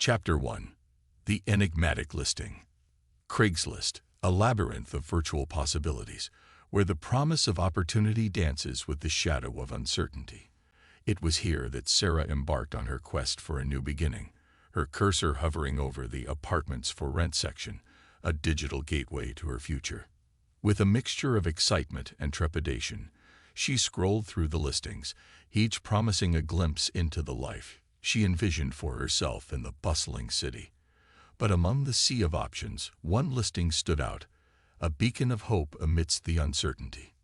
Chapter 1. The Enigmatic Listing. Craigslist, a labyrinth of virtual possibilities, where the promise of opportunity dances with the shadow of uncertainty. It was here that Sarah embarked on her quest for a new beginning, her cursor hovering over the apartments for rent section, a digital gateway to her future. With a mixture of excitement and trepidation, she scrolled through the listings, each promising a glimpse into the life she envisioned for herself in the bustling city. But among the sea of options, one listing stood out, a beacon of hope amidst the uncertainty.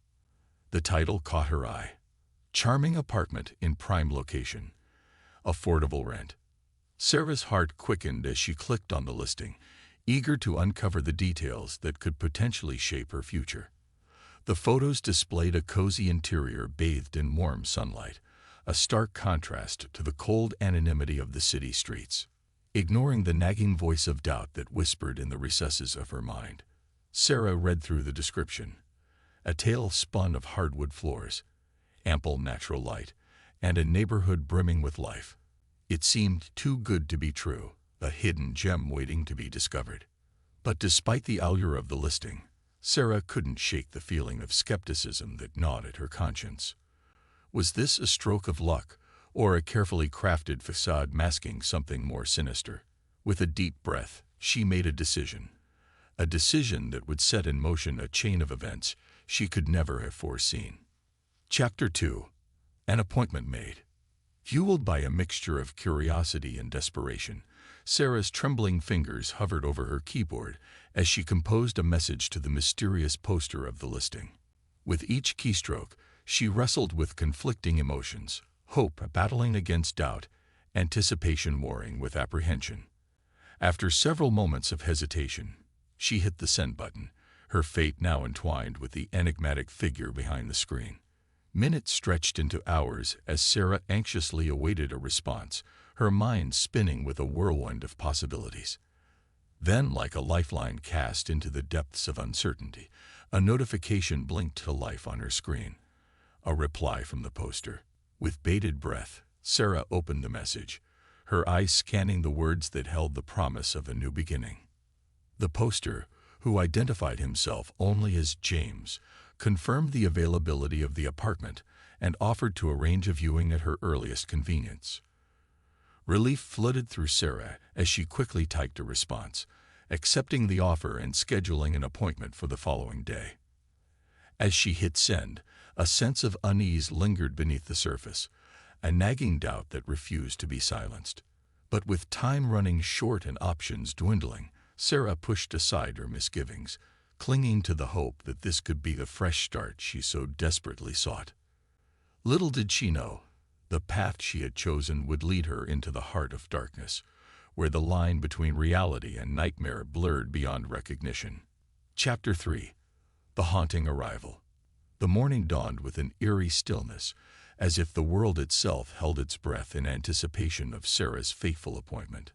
The title caught her eye. Charming apartment in prime location. Affordable rent. Sarah's heart quickened as she clicked on the listing, eager to uncover the details that could potentially shape her future. The photos displayed a cozy interior bathed in warm sunlight, a stark contrast to the cold anonymity of the city streets. Ignoring the nagging voice of doubt that whispered in the recesses of her mind, Sarah read through the description. A tale spun of hardwood floors, ample natural light, and a neighborhood brimming with life. It seemed too good to be true, a hidden gem waiting to be discovered. But despite the allure of the listing, Sarah couldn't shake the feeling of skepticism that gnawed at her conscience. Was this a stroke of luck, or a carefully crafted facade masking something more sinister? With a deep breath, she made a decision that would set in motion a chain of events she could never have foreseen. Chapter 2. An Appointment Made. Fueled by a mixture of curiosity and desperation, Sarah's trembling fingers hovered over her keyboard as she composed a message to the mysterious poster of the listing. With each keystroke, she wrestled with conflicting emotions, hope battling against doubt, anticipation warring with apprehension. After several moments of hesitation, she hit the send button, her fate now entwined with the enigmatic figure behind the screen. Minutes stretched into hours as Sarah anxiously awaited a response, her mind spinning with a whirlwind of possibilities. Then, like a lifeline cast into the depths of uncertainty, a notification blinked to life on her screen. A reply from the poster. With bated breath, Sarah opened the message, her eyes scanning the words that held the promise of a new beginning. The poster, who identified himself only as James, confirmed the availability of the apartment and offered to arrange a viewing at her earliest convenience. Relief flooded through Sarah as she quickly typed a response, accepting the offer and scheduling an appointment for the following day. As she hit send, a sense of unease lingered beneath the surface, a nagging doubt that refused to be silenced. But with time running short and options dwindling, Sarah pushed aside her misgivings, clinging to the hope that this could be the fresh start she so desperately sought. Little did she know, the path she had chosen would lead her into the heart of darkness, where the line between reality and nightmare blurred beyond recognition. Chapter 3. The Haunting Arrival. The morning dawned with an eerie stillness, as if the world itself held its breath in anticipation of Sarah's fateful appointment.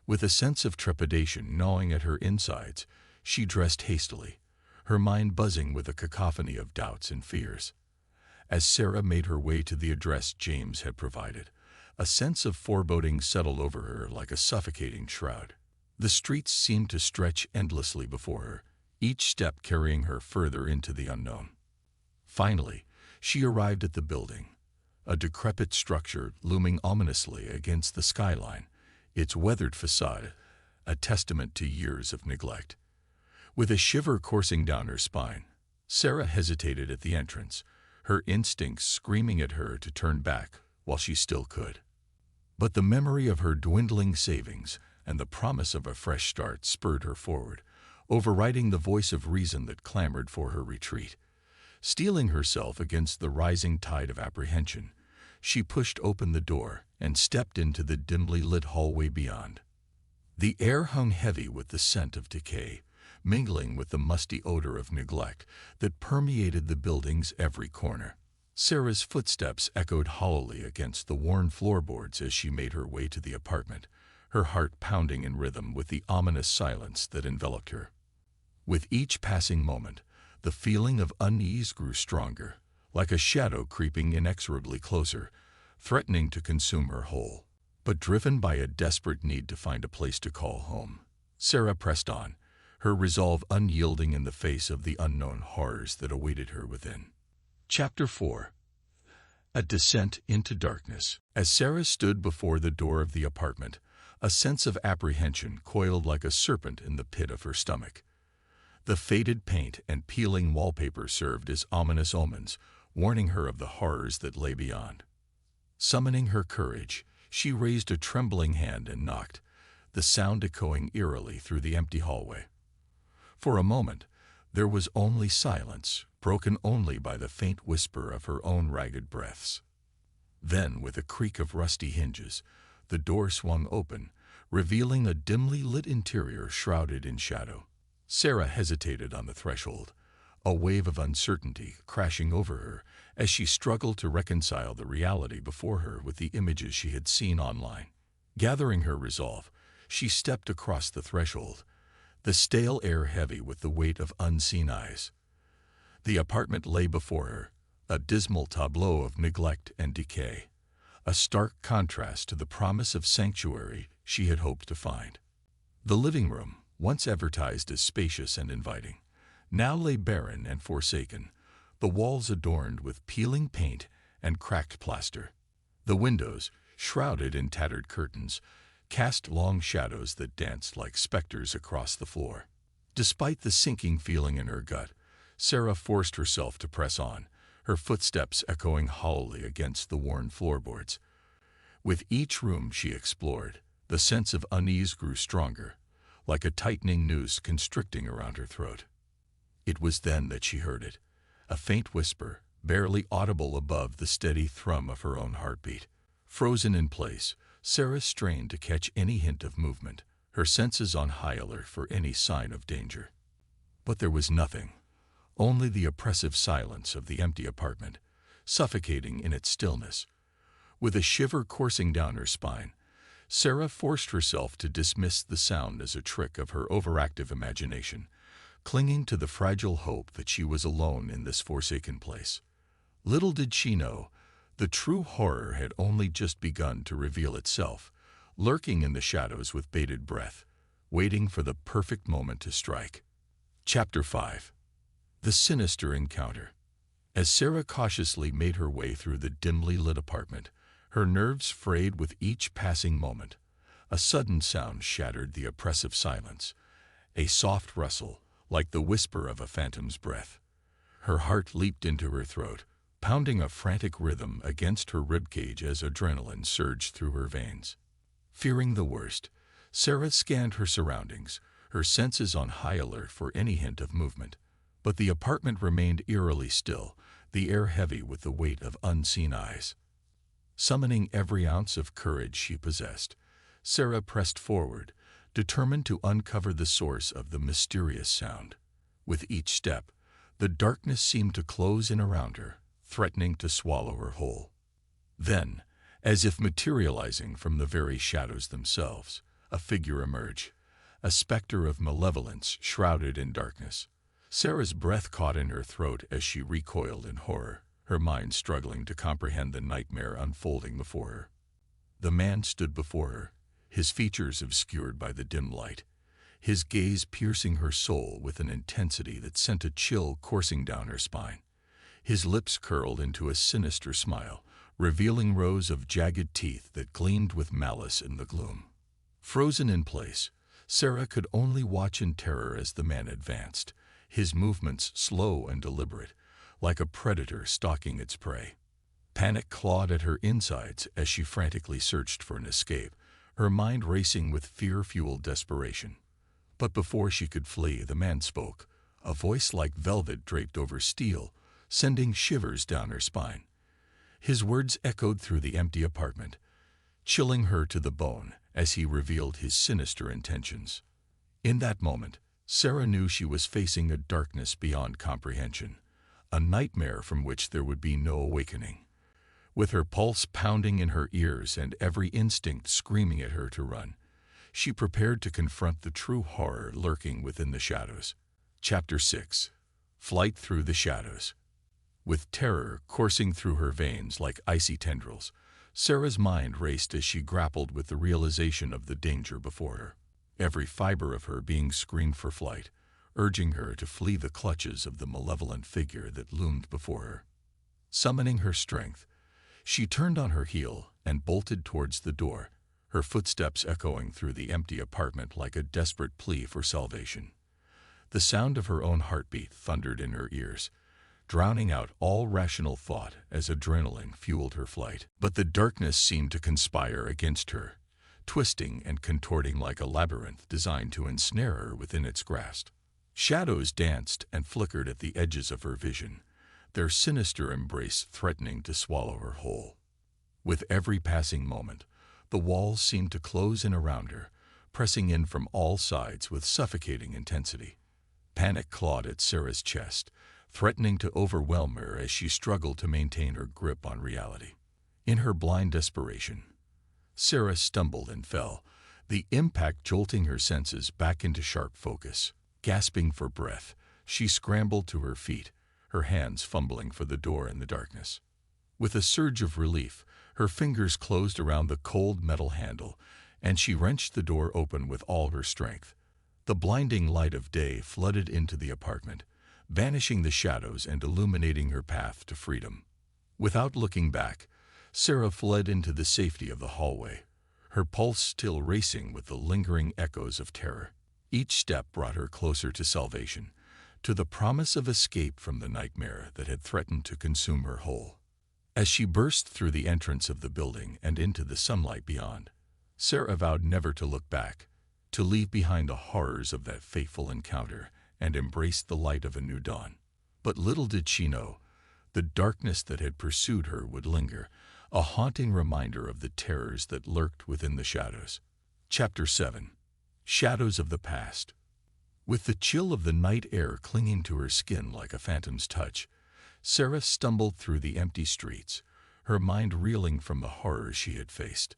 With a sense of trepidation gnawing at her insides, she dressed hastily, her mind buzzing with a cacophony of doubts and fears. As Sarah made her way to the address James had provided, a sense of foreboding settled over her like a suffocating shroud. The streets seemed to stretch endlessly before her, each step carrying her further into the unknown. Finally, she arrived at the building, a decrepit structure looming ominously against the skyline, its weathered facade a testament to years of neglect. With a shiver coursing down her spine, Sarah hesitated at the entrance, her instincts screaming at her to turn back while she still could. But the memory of her dwindling savings and the promise of a fresh start spurred her forward, overriding the voice of reason that clamored for her retreat. Steeling herself against the rising tide of apprehension, she pushed open the door and stepped into the dimly lit hallway beyond. The air hung heavy with the scent of decay, mingling with the musty odor of neglect that permeated the building's every corner. Sarah's footsteps echoed hollowly against the worn floorboards as she made her way to the apartment, her heart pounding in rhythm with the ominous silence that enveloped her. With each passing moment, the feeling of unease grew stronger, like a shadow creeping inexorably closer, threatening to consume her whole. But driven by a desperate need to find a place to call home, Sarah pressed on, her resolve unyielding in the face of the unknown horrors that awaited her within. Chapter 4. A Descent into Darkness. As Sarah stood before the door of the apartment, a sense of apprehension coiled like a serpent in the pit of her stomach. The faded paint and peeling wallpaper served as ominous omens, warning her of the horrors that lay beyond. Summoning her courage, she raised a trembling hand and knocked, the sound echoing eerily through the empty hallway. For a moment, there was only silence, broken only by the faint whisper of her own ragged breaths. Then, with a creak of rusty hinges, the door swung open, revealing a dimly lit interior shrouded in shadow. Sarah hesitated on the threshold, a wave of uncertainty crashing over her as she struggled to reconcile the reality before her with the images she had seen online. Gathering her resolve, she stepped across the threshold, the stale air heavy with the weight of unseen eyes. The apartment lay before her, a dismal tableau of neglect and decay, a stark contrast to the promise of sanctuary she had hoped to find. The living room, once advertised as spacious and inviting, now lay barren and forsaken, the walls adorned with peeling paint and cracked plaster. The windows, shrouded in tattered curtains, cast long shadows that danced like specters across the floor. Despite the sinking feeling in her gut, Sarah forced herself to press on, her footsteps echoing hollowly against the worn floorboards. With each room she explored, the sense of unease grew stronger, like a tightening noose constricting around her throat. It was then that she heard it, a faint whisper, barely audible above the steady thrum of her own heartbeat. Frozen in place, Sarah strained to catch any hint of movement, her senses on high alert for any sign of danger. But there was nothing, only the oppressive silence of the empty apartment, suffocating in its stillness. With a shiver coursing down her spine, Sarah forced herself to dismiss the sound as a trick of her overactive imagination, clinging to the fragile hope that she was alone in this forsaken place. Little did she know, the true horror had only just begun to reveal itself, lurking in the shadows with bated breath, waiting for the perfect moment to strike. Chapter 5. The Sinister Encounter. As Sarah cautiously made her way through the dimly lit apartment, her nerves frayed with each passing moment. A sudden sound shattered the oppressive silence, a soft rustle, like the whisper of a phantom's breath. Her heart leaped into her throat, pounding a frantic rhythm against her ribcage as adrenaline surged through her veins. Fearing the worst, Sarah scanned her surroundings, her senses on high alert for any hint of movement. But the apartment remained eerily still, the air heavy with the weight of unseen eyes. Summoning every ounce of courage she possessed, Sarah pressed forward, determined to uncover the source of the mysterious sound. With each step, the darkness seemed to close in around her, threatening to swallow her whole. Then, as if materializing from the very shadows themselves, a figure emerged, a specter of malevolence shrouded in darkness. Sarah's breath caught in her throat as she recoiled in horror, her mind struggling to comprehend the nightmare unfolding before her. The man stood before her, his features obscured by the dim light, his gaze piercing her soul with an intensity that sent a chill coursing down her spine. His lips curled into a sinister smile, revealing rows of jagged teeth that gleamed with malice in the gloom. Frozen in place, Sarah could only watch in terror as the man advanced, his movements slow and deliberate, like a predator stalking its prey. Panic clawed at her insides as she frantically searched for an escape, her mind racing with fear-fueled desperation. But before she could flee, the man spoke, a voice like velvet draped over steel, sending shivers down her spine. His words echoed through the empty apartment, chilling her to the bone as he revealed his sinister intentions. In that moment, Sarah knew she was facing a darkness beyond comprehension, a nightmare from which there would be no awakening. With her pulse pounding in her ears and every instinct screaming at her to run, she prepared to confront the true horror lurking within the shadows. Chapter 6. Flight Through the Shadows. With terror coursing through her veins like icy tendrils, Sarah's mind raced as she grappled with the realization of the danger before her, every fiber of her being screened for flight, urging her to flee the clutches of the malevolent figure that loomed before her. Summoning her strength, she turned on her heel and bolted towards the door, her footsteps echoing through the empty apartment like a desperate plea for salvation. The sound of her own heartbeat thundered in her ears, drowning out all rational thought as adrenaline fueled her flight. But the darkness seemed to conspire against her, twisting and contorting like a labyrinth designed to ensnare her within its grasp. Shadows danced and flickered at the edges of her vision, their sinister embrace threatening to swallow her whole. With every passing moment, the walls seemed to close in around her, pressing in from all sides with suffocating intensity. Panic clawed at Sarah's chest, threatening to overwhelm her as she struggled to maintain her grip on reality. In her blind desperation, Sarah stumbled and fell, the impact jolting her senses back into sharp focus. Gasping for breath, she scrambled to her feet, her hands fumbling for the door in the darkness. With a surge of relief, her fingers closed around the cold metal handle, and she wrenched the door open with all her strength. The blinding light of day flooded into the apartment, banishing the shadows and illuminating her path to freedom. Without looking back, Sarah fled into the safety of the hallway, her pulse still racing with the lingering echoes of terror. Each step brought her closer to salvation, to the promise of escape from the nightmare that had threatened to consume her whole. As she burst through the entrance of the building and into the sunlight beyond, Sarah vowed never to look back, to leave behind the horrors of that fateful encounter and embrace the light of a new dawn. But little did she know, the darkness that had pursued her would linger, a haunting reminder of the terrors that lurked within the shadows. Chapter 7. Shadows of the Past. With the chill of the night air clinging to her skin like a phantom's touch, Sarah stumbled through the empty streets, her mind reeling from the horrors she had faced.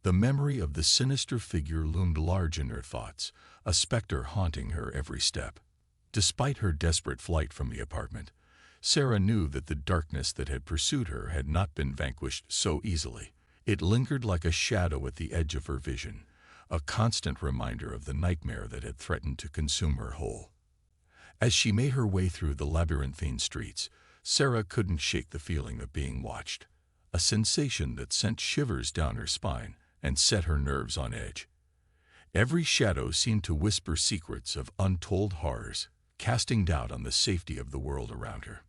The memory of the sinister figure loomed large in her thoughts, a specter haunting her every step. Despite her desperate flight from the apartment, Sarah knew that the darkness that had pursued her had not been vanquished so easily. It lingered like a shadow at the edge of her vision, a constant reminder of the nightmare that had threatened to consume her whole. As she made her way through the labyrinthine streets, Sarah couldn't shake the feeling of being watched, a sensation that sent shivers down her spine and set her nerves on edge. Every shadow seemed to whisper secrets of untold horrors, casting doubt on the safety of the world around her.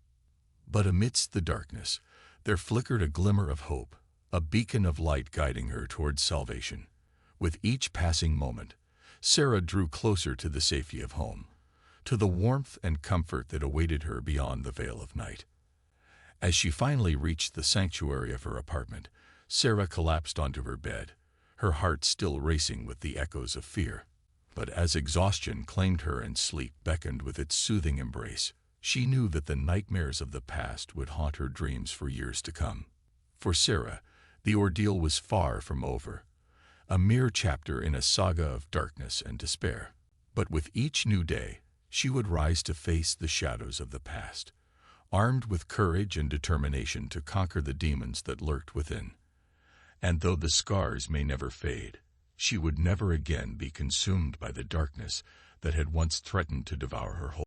But amidst the darkness, there flickered a glimmer of hope, a beacon of light guiding her towards salvation. With each passing moment, Sarah drew closer to the safety of home, to the warmth and comfort that awaited her beyond the veil of night. As she finally reached the sanctuary of her apartment, Sarah collapsed onto her bed, her heart still racing with the echoes of fear. But as exhaustion claimed her and sleep beckoned with its soothing embrace, she knew that the nightmares of the past would haunt her dreams for years to come. For Sarah, the ordeal was far from over, a mere chapter in a saga of darkness and despair. But with each new day, she would rise to face the shadows of the past, armed with courage and determination to conquer the demons that lurked within. And though the scars may never fade, she would never again be consumed by the darkness that had once threatened to devour her whole.